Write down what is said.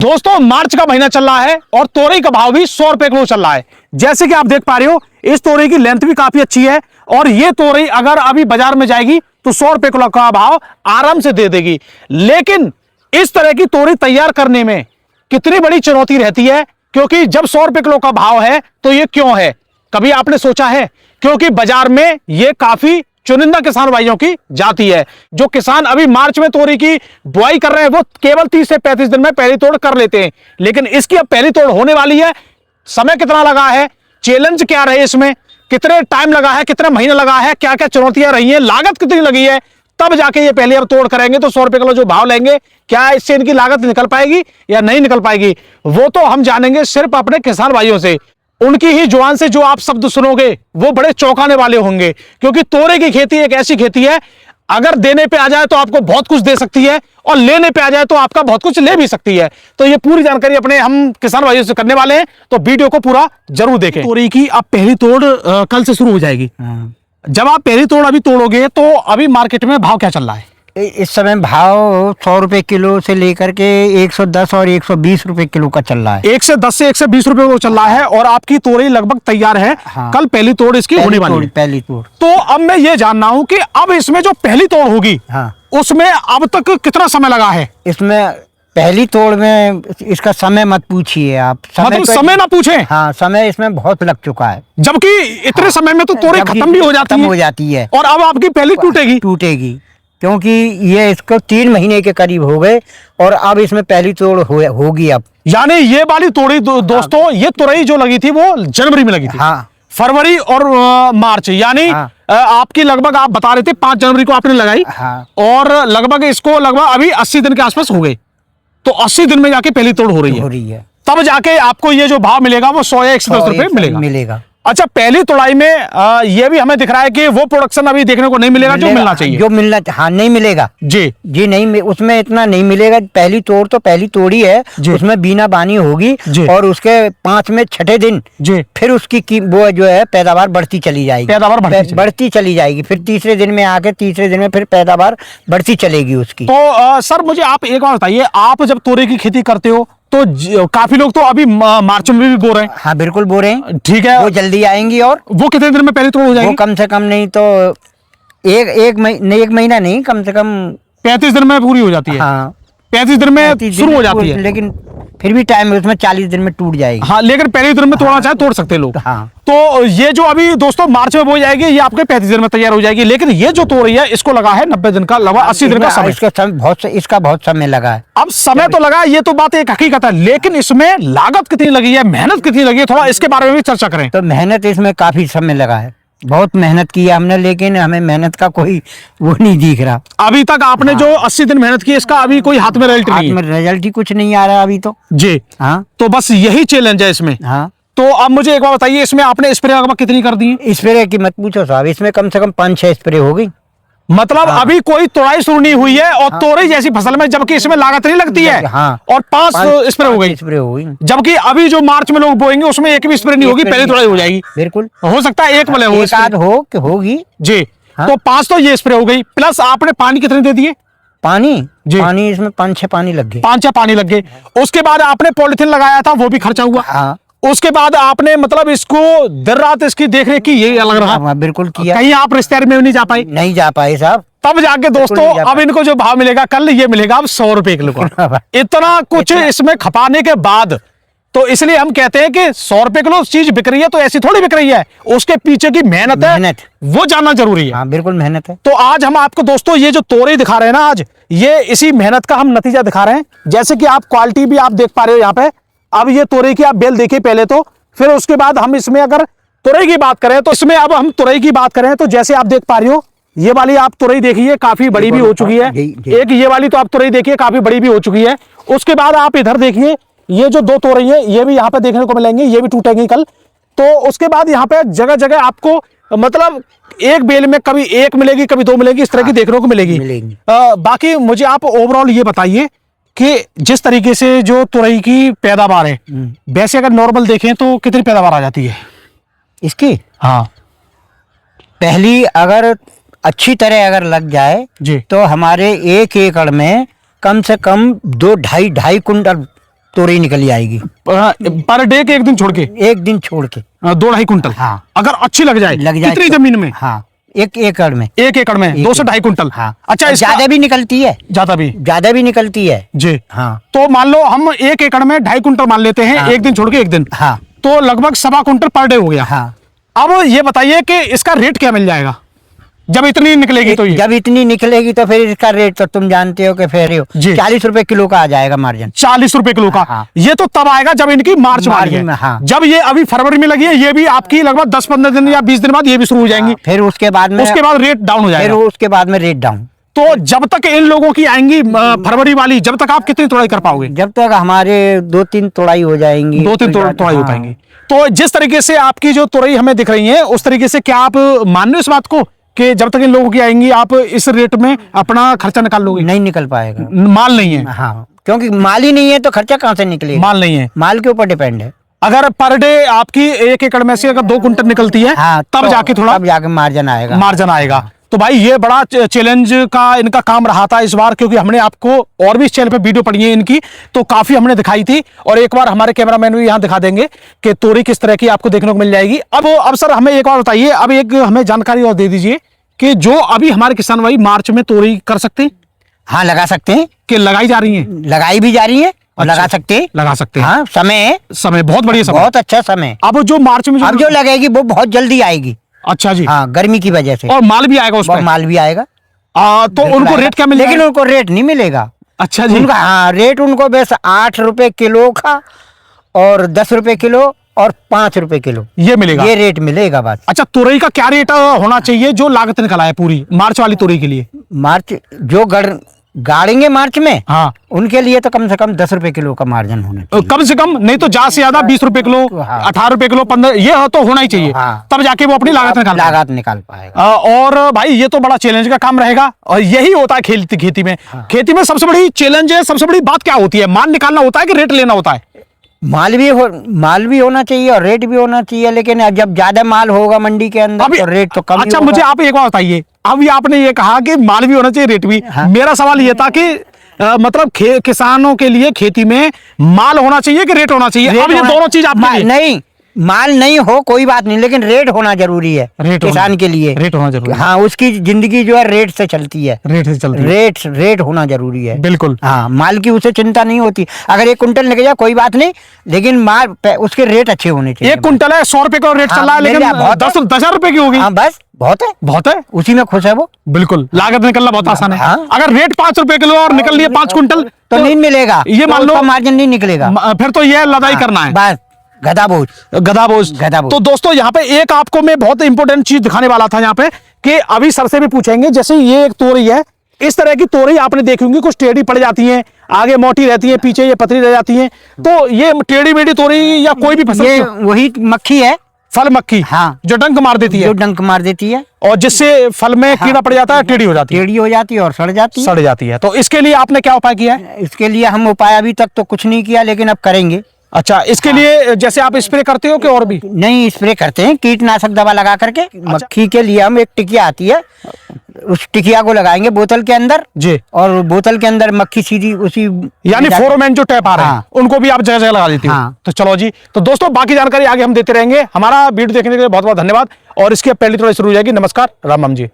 दोस्तों मार्च का महीना चल रहा है और तोरई का भाव भी 100 रुपए किलो चल रहा है। जैसे कि आप देख पा रहे हो इस तोरई की लेंथ भी काफी अच्छी है और ये तोरई अगर अभी बाजार में जाएगी तो 100 रुपए किलो का भाव आराम से दे देगी। लेकिन इस तरह की तोरई तैयार करने में कितनी बड़ी चुनौती रहती है, क्योंकि जब 100 रुपए किलो का भाव है तो ये क्यों है, कभी आपने सोचा है? क्योंकि बाजार में ये काफी चुनिंदा किसान भाइयों की जाती है। जो किसान अभी मार्च में तोरई की बुआई कर रहे हैं वो केवल 30 से 35 दिन में पहली तोड़ कर लेते हैं, लेकिन इसकी अब पहली तोड़ होने वाली है। समय कितना लगा है, चैलेंज क्या रहे, इसमें कितने टाइम लगा है, कितना महीना लगा है, क्या क्या चुनौतियां रही हैं, लागत कितनी लगी है, तब जाके ये पहले अब तोड़ करेंगे तो 100 रुपए किलो जो भाव लेंगे, क्या इससे इनकी लागत निकल पाएगी या नहीं निकल पाएगी, वो तो हम जानेंगे सिर्फ अपने किसान भाइयों से। उनकी ही जुबान से जो आप शब्द सुनोगे वो बड़े चौंकाने वाले होंगे, क्योंकि तोरई की खेती एक ऐसी खेती है, अगर देने पे आ जाए तो आपको बहुत कुछ दे सकती है और लेने पे आ जाए तो आपका बहुत कुछ ले भी सकती है। तो ये पूरी जानकारी अपने हम किसान भाइयों से करने वाले हैं, तो वीडियो को पूरा जरूर देखें। तोरई की अब पहली तोड़ कल से शुरू हो जाएगी। जब आप पहली तोड़ अभी तोड़ोगे तो अभी मार्केट में भाव क्या चल रहा है? इस समय भाव 100 रुपए किलो से लेकर के 110 और 120 रुपए किलो का चल रहा है। 110 से 120 रुपए किलो चल रहा है और आपकी तोरई लगभग तैयार है। हाँ। कल पहली तोड़ इसकी होने वाली है। पहली तोड़। तो अब मैं ये जानना हूं कि अब इसमें जो पहली तोड़ होगी, हाँ, उसमें अब तक कितना समय लगा है? इसमें पहली तोड़ में इसका समय मत पूछिए आप। मतलब समय ना पूछे? हाँ, समय इसमें बहुत लग चुका है, जबकि इतने समय में तो तोरई खत्म भी हो जाती है और अब आपकी पहली टूटेगी। क्योंकि ये इसको 3 महीने के करीब हो गए और अब इसमें पहली तोड़ होगी अब। यानी ये वाली तोड़ी दोस्तों, ये तोरई जो लगी थी वो जनवरी में लगी थी। हाँ, फरवरी और मार्च, यानी हाँ, आपकी लगभग आप बता रहे थे 5 जनवरी को आपने लगाई। हाँ, और लगभग इसको लगभग अभी 80 दिन के आसपास हो गए, तो 80 दिन में जाके पहली तोड़ हो रही है। तब जाके आपको ये जो भाव मिलेगा वो 100 या 110 रुपए मिलेगा। अच्छा, पहली तोड़ाई में ये भी हमें दिख रहा है कि वो प्रोडक्शन अभी देखने को नहीं मिलेगा जो मिलना चाहिए। जो मिलना, हाँ, नहीं मिलेगा जी नहीं, उसमें इतना नहीं मिलेगा। पहली तोड़ तो पहली तोड़ी है, उसमें बीना बानी होगी और उसके 5 में 6ठे दिन फिर उसकी वो जो है पैदावार बढ़ती चली जाएगी। फिर तीसरे दिन में आके तीसरे दिन में फिर पैदावार बढ़ती चलेगी उसकी। तो सर मुझे आप एक बात बताइए, आप जब तोरई की खेती करते हो तो काफी लोग तो अभी मार्च में भी बो रहे हैं। हाँ, बिल्कुल बो रहे हैं। ठीक है, वो जल्दी आएंगी। और वो कितने दिन में पहले तोड़ हो जाएगी? वो कम से कम नहीं तो एक महीना नहीं, कम से कम 35 दिन में पूरी हो जाती है। हाँ, 35 दिन में शुरू हो जाती है, लेकिन फिर भी टाइम है उसमें, 40 दिन में टूट जाएगी। हाँ, लेकिन पहले दिन में तोड़ना चाहे तोड़ सकते लोग। हाँ, तो ये जो अभी दोस्तों मार्च में बोई जाएगी, ये आपके 35 दिन में तैयार हो जाएगी। लेकिन ये जो तोड़ रही है इसको लगा है 90 दिन का, लगभग 80 दिन का समय। इसका बहुत समय लगा है। अब समय तो लगा, ये तो बात एक हकीकत है, लेकिन इसमें लागत कितनी लगी है, मेहनत कितनी लगी है, थोड़ा इसके बारे में भी चर्चा करें। तो मेहनत इसमें काफी समय लगा है, बहुत मेहनत की है हमने, लेकिन हमें मेहनत का कोई वो नहीं दिख रहा अभी तक। आपने जो 80 दिन मेहनत की, इसका अभी कोई हाथ में रिजल्ट ही कुछ नहीं आ रहा अभी तो जी। हाँ, तो बस यही चैलेंज है इसमें। हाँ, तो अब मुझे एक बात बताइए, इसमें आपने स्प्रे कितनी कर दी? स्प्रे की मत पूछो साहब, इसमें कम से कम 5-6 स्प्रे हो गई। मतलब अभी कोई तोड़ाई शुरू नहीं हुई है और तोरई जैसी फसल में, जबकि इसमें लागत नहीं लगती है। और 5 स्प्रे हो गई, जबकि अभी जो मार्च में लोग बोएंगे उसमें एक भी स्प्रे नहीं होगी, पहले तोड़ाई हो जाएगी। बिल्कुल हो सकता है एक होगी जी। तो 5 तो ये स्प्रे हो गई, प्लस आपने पानी कितने दे दिए? पानी इसमें 5-6 पानी लग गए। 5-6 पानी लग गए। उसके बाद आपने पॉलिथीन लगाया था, वो भी खर्चा हुआ। हाँ। उसके बाद आपने मतलब इसको दिन रात इसकी देख रेख की, ये अलग रहा। हाँ, बिल्कुल किया। कहीं आप रिश्तेदारी में नहीं जा पाए साहब। तब जाके दोस्तों अब इनको जो भाव मिलेगा कल, ये मिलेगा अब 100 रुपए किलो का। इतना कुछ इसमें खपाने के बाद, तो इसलिए हम कहते हैं कि 100 रुपए किलो चीज बिक रही है तो ऐसी थोड़ी बिक रही है, उसके पीछे की मेहनत है, वो जानना जरूरी है। हाँ, बिल्कुल मेहनत है। तो आज हम आपको दोस्तों ये जो तोरई दिखा रहे हैं ना, आज ये इसी मेहनत का हम नतीजा दिखा रहे हैं। जैसे कि आप क्वालिटी भी आप देख पा रहे हो यहाँ पे। अब ये तोरई की आप बेल देखिए पहले तो, फिर उसके बाद हम इसमें अगर तोरई की बात करें तो इसमें अब हम तोरई की बात करें तो जैसे आप देख पा रही हो, ये वाली आप तोरई देखिए काफी बड़ी भी हो चुकी है। एक ये वाली तो आप तोरई देखिए काफी बड़ी भी हो चुकी है। उसके बाद आप इधर देखिए, ये जो 2 तोरई है ये भी यहाँ पे देखने को मिलेंगे, ये भी टूटेंगी कल। तो उसके बाद यहाँ पे जगह जगह आपको मतलब एक बेल में कभी 1 मिलेगी, कभी 2 मिलेगी, इस तरह की देखने को मिलेगी। बाकी मुझे आप ओवरऑल ये बताइए कि जिस तरीके से जो तोरई की पैदावार है, वैसे अगर नॉर्मल देखें तो कितनी पैदावार आ जाती है इसकी? हाँ, पहली अगर अच्छी तरह अगर लग जाए जी, तो हमारे 1 एकड़ में कम से कम 2-2.5 कुंटल तोरई निकल आएगी पर डे के एक दिन छोड़ के, एक दिन छोड़ के 2-2.5 कुंटल। हाँ। अगर अच्छी लग जाए कितनी तो, जमीन में? हाँ 1 एकड़ में, 1 एकड़ में 2 से 2.5 कुंटल। हाँ। अच्छा, ज्यादा भी निकलती है, ज्यादा भी निकलती है जी। हाँ। तो मान लो हम 1 एकड़ में 2.5 कुंटल मान लेते हैं। हाँ। एक दिन छोड़ के एक दिन, हाँ। तो लगभग 1.25 कुंटल पर डे हो गया। हाँ। अब ये बताइए कि इसका रेट क्या मिल जाएगा जब इतनी निकलेगी? तो ये जब इतनी निकलेगी तो फिर इसका रेट तो तुम जानते हो कि फिर 40 रुपए किलो का आ जाएगा मार्जिन। 40 रुपए किलो का। हाँ। ये तो तब आएगा जब इनकी मार्च में। हाँ। जब ये अभी फरवरी में लगी है, ये भी आपकी लगभग 10-15 दिन या 20 दिन बाद ये भी शुरू हो जाएंगी। फिर उसके बाद में रेट डाउन हो जाएगा। फिर उसके बाद में रेट डाउन। तो जब तक इन लोगों की आएंगी फरवरी वाली, जब तक आप कितनी तोड़ाई कर पाओगे? जब तक हमारे 2-3 तोड़ाई हो जाएंगी, 2-3 तोड़ाई हो पाएंगी। तो जिस तरीके से आपकी जो तोड़ाई हमें दिख रही है, उस तरीके से क्या आप मान लो इस बात को कि जब तक इन लोगों की आएंगी आप इस रेट में अपना खर्चा निकाल लोगे? नहीं निकल पाएगा, माल नहीं है। हाँ, क्योंकि माल ही नहीं है तो खर्चा कहाँ से निकलेगा? माल नहीं है, माल के ऊपर डिपेंड है। अगर पर डे आपकी 1 एकड़ में से अगर 2 कुंटल निकलती है, हाँ, तब जाके थोड़ा मार्जिन आएगा। तो भाई ये बड़ा चैलेंज का इनका काम रहा था इस बार, क्योंकि हमने आपको और भी इस चैनल पे वीडियो पड़ी है इनकी, तो काफी हमने दिखाई थी। और एक बार हमारे कैमरामैन भी यहाँ दिखा देंगे कि तोरी किस तरह की आपको देखने को मिल जाएगी। अब सर हमें एक बार बताइए, अब एक हमें जानकारी और दे दीजिए कि जो अभी हमारे किसान भाई मार्च में तोरी कर सकते हैं? हाँ, लगा सकते हैं। कि लगाई जा रही है? लगाई भी जा रही है और अच्छा, लगा सकते हैं। हाँ, समय बहुत बढ़िया समय, बहुत अच्छा समय। अब जो मार्च में अब जो लगेगी वो बहुत जल्दी आएगी। अच्छा जी। हाँ, गर्मी की वजह से। और माल भी आएगा उसमें? माल भी आएगा। तो उनको रेट क्या मिलेगा? लेकिन उनको रेट नहीं मिलेगा। अच्छा जी। उनका हाँ, रेट उनको बस 8 रुपए किलो का और 10 रुपए किलो और 5 रुपए किलो ये मिलेगा, ये रेट मिलेगा बस। अच्छा, तुरई का क्या रेट होना चाहिए जो लागत निकला है पूरी मार्च वाली तुरई के लिए? मार्च जो गाड़ेंगे मार्च में, हाँ, उनके लिए तो कम से कम 10 रुपए किलो का मार्जिन होना चाहिए। कम से कम, नहीं तो ज्यादा से ज्यादा 20 रुपए किलो, 18 रुपए किलो, 15, ये तो होना ही चाहिए। हाँ, तब जाके वो अपनी लागत निकाल पाएगा। और भाई ये तो बड़ा चैलेंज का काम रहेगा, और यही होता है खेती में। हाँ। खेती में सबसे बड़ी चैलेंज है, सबसे बड़ी बात क्या होती है? माल निकालना होता है कि रेट लेना होता है? माल भी होना चाहिए और रेट भी होना चाहिए, लेकिन जब ज्यादा माल होगा मंडी के अंदर तो रेट तो कम। अच्छा, मुझे आप एक बात बताइए, अभी आपने ये कहा कि माल भी होना चाहिए, रेट भी। हाँ। मेरा सवाल ये था कि मतलब किसानों के लिए खेती में माल होना चाहिए कि रेट होना चाहिए? अब ये दोनों चीज आप नहीं, माल नहीं हो कोई बात नहीं, लेकिन रेट होना जरूरी है। किसान के लिए रेट होना जरूरी है। हाँ, उसकी जिंदगी जो है रेट से चलती है, रेट होना जरूरी है। बिल्कुल। हाँ, माल की उसे चिंता नहीं होती। अगर 1 कुंटल निकल जाए कोई बात नहीं, लेकिन माल उसके रेट अच्छे होने चाहिए। 1 कुंटल है 100 रुपए का रेट चल रहा है, लेकिन 10,000 रुपए की होगी। हाँ, बस बहुत है, उसी में खुश है वो। बिल्कुल, लागत निकलना बहुत आसान है। हाँ। अगर रेट 5 रुपए किलो और निकल लिए 5 कुंटल तो नहीं मिलेगा, ये मान लो मार्जिन नहीं निकलेगा, फिर तो ये लदाई करना है बस। गधा बोझ। तो दोस्तों यहाँ पे एक आपको मैं बहुत इंपॉर्टेंट चीज दिखाने वाला था यहाँ पे, कि अभी सर से भी पूछेंगे, जैसे ये एक तोरई है, इस तरह की तोरई आपने देखी होंगी, कुछ टेढ़ी पड़ जाती है, आगे मोटी रहती है, पीछे ये पतली रह जाती है। तो ये टेढ़ी मेढ़ी तोरई या कोई भी फसल, ये वही मक्खी है, फल मक्खी। हाँ, जो डंक मार देती है, और जिससे फल में कीड़ा पड़ जाता है, टेढ़ी हो जाती है और सड़ जाती है। तो इसके लिए आपने क्या उपाय किया है? इसके लिए हम उपाय अभी तक तो कुछ नहीं किया, लेकिन अब करेंगे। अच्छा, इसके लिए जैसे आप स्प्रे करते हो कि और भी? नहीं, स्प्रे करते हैं कीटनाशक दवा लगा करके। अच्छा। मक्खी के लिए हम एक टिकिया आती है, उस टिकिया को लगाएंगे बोतल के अंदर जी, और बोतल के अंदर मक्खी सीधी उसी, यानी फोरोमैन जो टैप आ रहे हैं, उनको भी आप जगह जगह लगा देती हो। हाँ। तो चलो जी, तो दोस्तों बाकी जानकारी आगे हम देते रहेंगे। हमारा वीडियो देखने के लिए बहुत बहुत धन्यवाद, और इसकी पहली थोड़ी शुरू हो जाएगी। नमस्कार, राम राम जी।